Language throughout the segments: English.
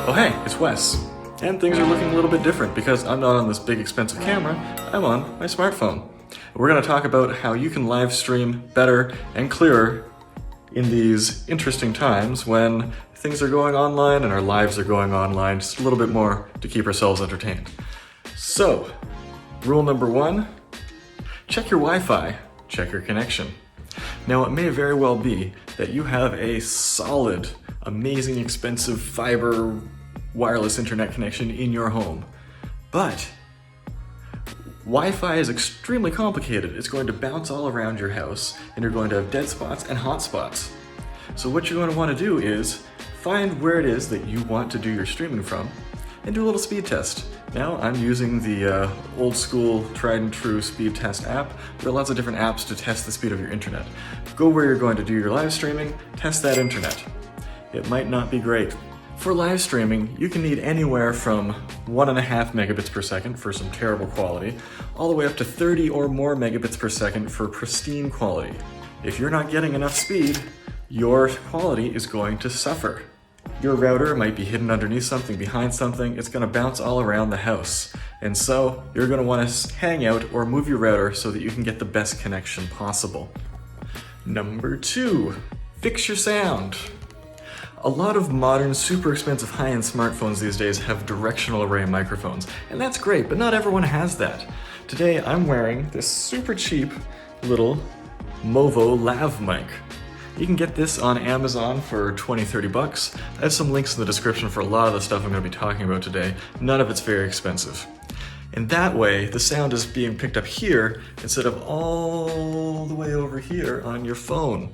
Oh hey, it's Wes. And things are looking a little bit different because I'm not on this big expensive camera, I'm on my smartphone. We're going to talk about how you can live stream better and clearer in these interesting times when things are going online and our lives are going online, just a little bit more to keep ourselves entertained. So, rule number 1, check your Wi-Fi, check your connection. Now it may very well be that you have a solid, amazing, expensive fiber wireless internet connection in your home, but Wi-Fi is extremely complicated. It's going to bounce all around your house and you're going to have dead spots and hot spots. So what you're going to want to do is find where it is that you want to do your streaming from and do a little speed test. Now I'm using the old school tried and true speed test app. There are lots of different apps to test the speed of your internet. Go where you're going to do your live streaming, test that internet. It might not be great. For live streaming, you can need anywhere from 1.5 megabits per second for some terrible quality, all the way up to 30 or more megabits per second for pristine quality. If you're not getting enough speed, your quality is going to suffer. Your router might be hidden underneath something, behind something, it's going to bounce all around the house. And so, you're going to want to hang out or move your router so that you can get the best connection possible. Number 2, fix your sound. A lot of modern, super expensive high-end smartphones these days have directional array microphones, and that's great, but not everyone has that. Today I'm wearing this super cheap little Movo Lav mic. You can get this on Amazon for 20-30 bucks. I have some links in the description for a lot of the stuff I'm going to be talking about today. None of it's very expensive. And that way, the sound is being picked up here instead of all the way over here on your phone.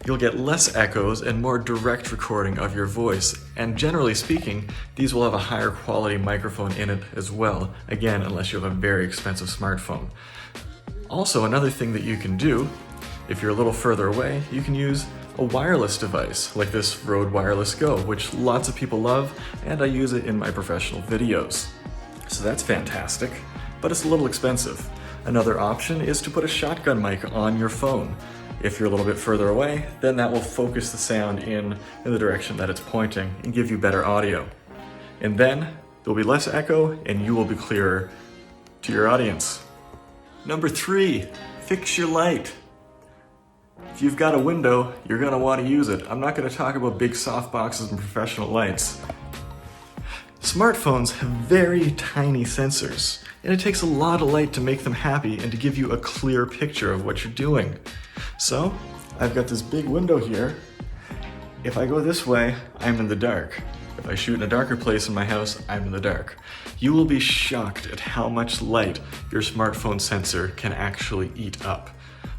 You'll get less echoes and more direct recording of your voice, and generally speaking, these will have a higher quality microphone in it as well, again, unless you have a very expensive smartphone. Also, another thing that you can do, if you're a little further away, you can use a wireless device, like this Rode Wireless Go, which lots of people love, and I use it in my professional videos. So that's fantastic, but it's a little expensive. Another option is to put a shotgun mic on your phone. If you're a little bit further away, then that will focus the sound in the direction that it's pointing and give you better audio. And then there'll be less echo and you will be clearer to your audience. Number 3, fix your light. If you've got a window, you're going to want to use it. I'm not going to talk about big softboxes and professional lights. Smartphones have very tiny sensors, and it takes a lot of light to make them happy and to give you a clear picture of what you're doing. So, I've got this big window here. If I go this way, I'm in the dark. If I shoot in a darker place in my house, I'm in the dark. You will be shocked at how much light your smartphone sensor can actually eat up.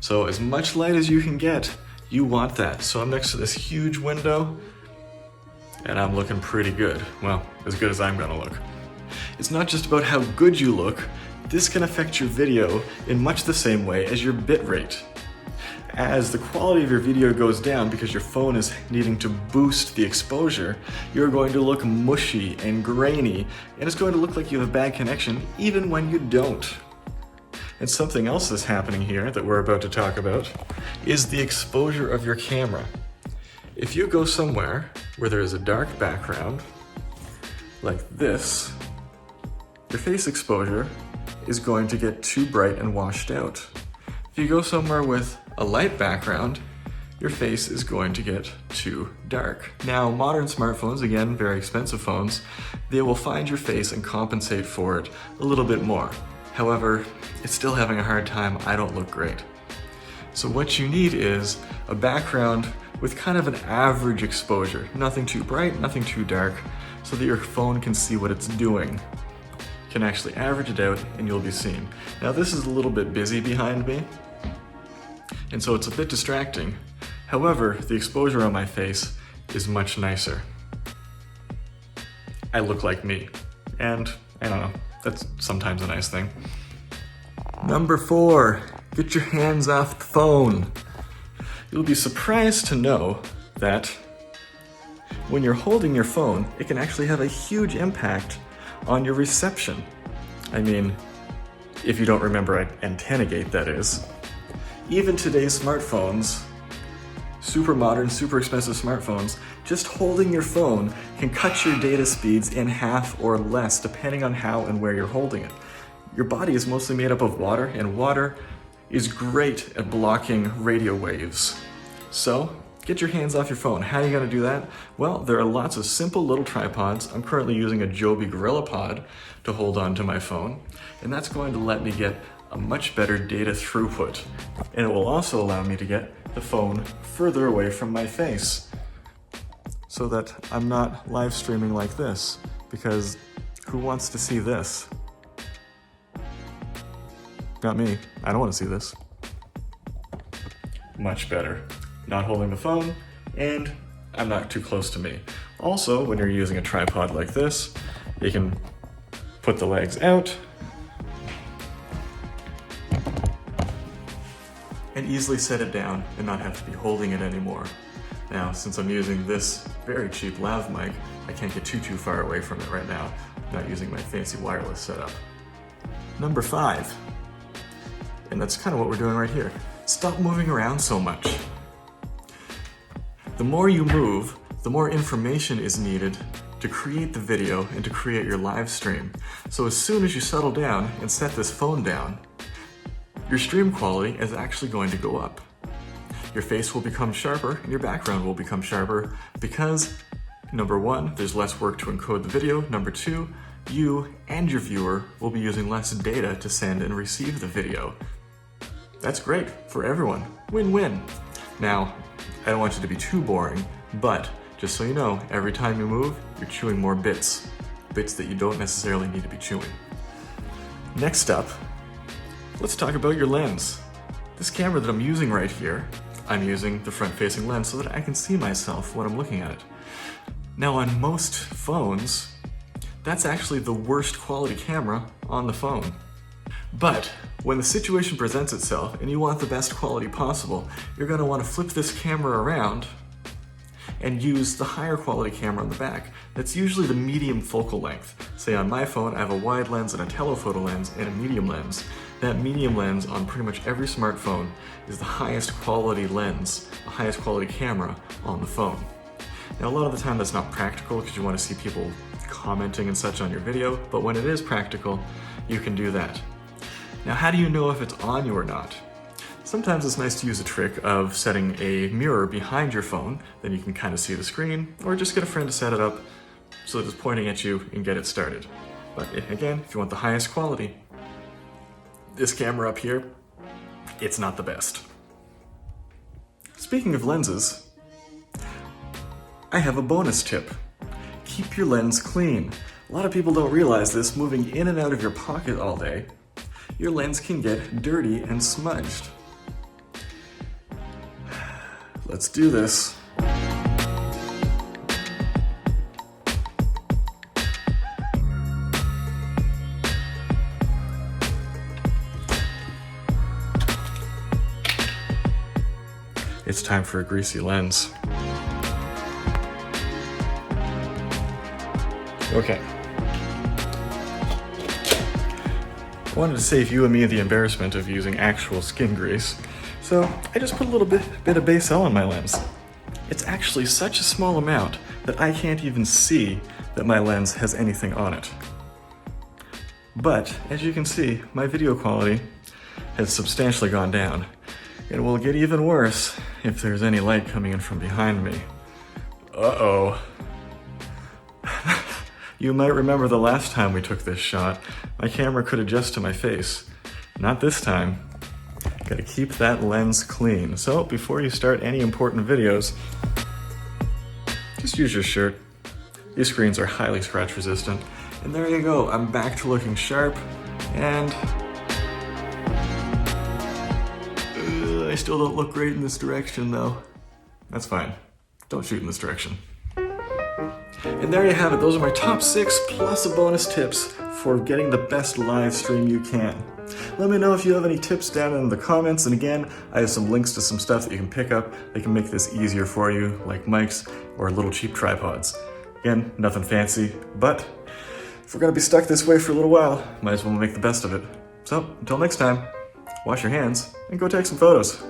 So as much light as you can get, you want that. So I'm next to this huge window, and I'm looking pretty good. Well, as good as I'm gonna look. It's not just about how good you look, this can affect your video in much the same way as your bitrate. As the quality of your video goes down because your phone is needing to boost the exposure, you're going to look mushy and grainy, and it's going to look like you have a bad connection even when you don't. And something else that's happening here that we're about to talk about is the exposure of your camera. If you go somewhere where there is a dark background, like this, your face exposure is going to get too bright and washed out. If you go somewhere with a light background, your face is going to get too dark. Now, modern smartphones, again, very expensive phones, they will find your face and compensate for it a little bit more. However, it's still having a hard time. I don't look great. So what you need is a background with kind of an average exposure. Nothing too bright, nothing too dark, so that your phone can see what it's doing. You can actually average it out and you'll be seen. Now this is a little bit busy behind me, and so it's a bit distracting. However, the exposure on my face is much nicer. I look like me, and I don't know, that's sometimes a nice thing. Number 4, get your hands off the phone. You'll be surprised to know that when you're holding your phone, it can actually have a huge impact on your reception. I mean, if you don't remember antenna gate, that is. Even today's smartphones super modern, super expensive smartphones, just holding your phone can cut your data speeds in half or less depending on how and where you're holding it. Your body is mostly made up of water, and water is great at blocking radio waves. So get your hands off your phone. How are you going to do that? Well, there are lots of simple little tripods. I'm currently using a Joby GorillaPod to hold on to my phone, and that's going to let me get a much better data throughput. And it will also allow me to get the phone further away from my face so that I'm not live streaming like this, because who wants to see this? Not me. I don't want to see this. Much better. Not holding the phone, and I'm not too close to me. Also, when you're using a tripod like this, you can put the legs out and easily set it down and not have to be holding it anymore. Now, since I'm using this very cheap lav mic, I can't get too far away from it right now. I'm not using my fancy wireless setup. Number 5, and that's kind of what we're doing right here. Stop moving around so much. The more you move, the more information is needed to create the video and to create your live stream. So as soon as you settle down and set this phone down, your stream quality is actually going to go up. Your face will become sharper and your background will become sharper because, number 1, there's less work to encode the video. Number 2, you and your viewer will be using less data to send and receive the video. That's great for everyone. Win-win. Now, I don't want you to be too boring, but just so you know, every time you move, you're chewing more bits that you don't necessarily need to be chewing. Next up, let's talk about your lens. This camera that I'm using right here, I'm using the front-facing lens so that I can see myself when I'm looking at it. Now on most phones, that's actually the worst quality camera on the phone. But when the situation presents itself and you want the best quality possible, you're going to want to flip this camera around and use the higher quality camera on the back. That's usually the medium focal length. Say on my phone, I have a wide lens and a telephoto lens and a medium lens. That medium lens on pretty much every smartphone is the highest quality lens, the highest quality camera on the phone. Now a lot of the time that's not practical because you want to see people commenting and such on your video, but when it is practical, you can do that. Now, how do you know if it's on you or not? Sometimes it's nice to use a trick of setting a mirror behind your phone, then you can kind of see the screen, or just get a friend to set it up so that it's pointing at you and get it started. But again, if you want the highest quality, this camera up here, it's not the best. Speaking of lenses, I have a bonus tip. Keep your lens clean. A lot of people don't realize this. Moving in and out of your pocket all day, your lens can get dirty and smudged. Let's do this. It's time for a greasy lens. Okay. I wanted to save you and me the embarrassment of using actual skin grease, so I just put a little bit of base L on my lens. It's actually such a small amount that I can't even see that my lens has anything on it. But, as you can see, my video quality has substantially gone down. It will get even worse if there's any light coming in from behind me. Uh-oh. You might remember the last time we took this shot, my camera could adjust to my face. Not this time. Gotta keep that lens clean. So before you start any important videos, just use your shirt. These screens are highly scratch resistant. And there you go, I'm back to looking sharp, and I still don't look great in this direction though. That's fine. Don't shoot in this direction. And there you have it. Those are my top 6 plus a bonus tips for getting the best live stream you can. Let me know if you have any tips down in the comments. And again, I have some links to some stuff that you can pick up that can make this easier for you, like mics or little cheap tripods. Again, nothing fancy, but if we're gonna be stuck this way for a little while, might as well make the best of it. So, until next time, wash your hands and go take some photos.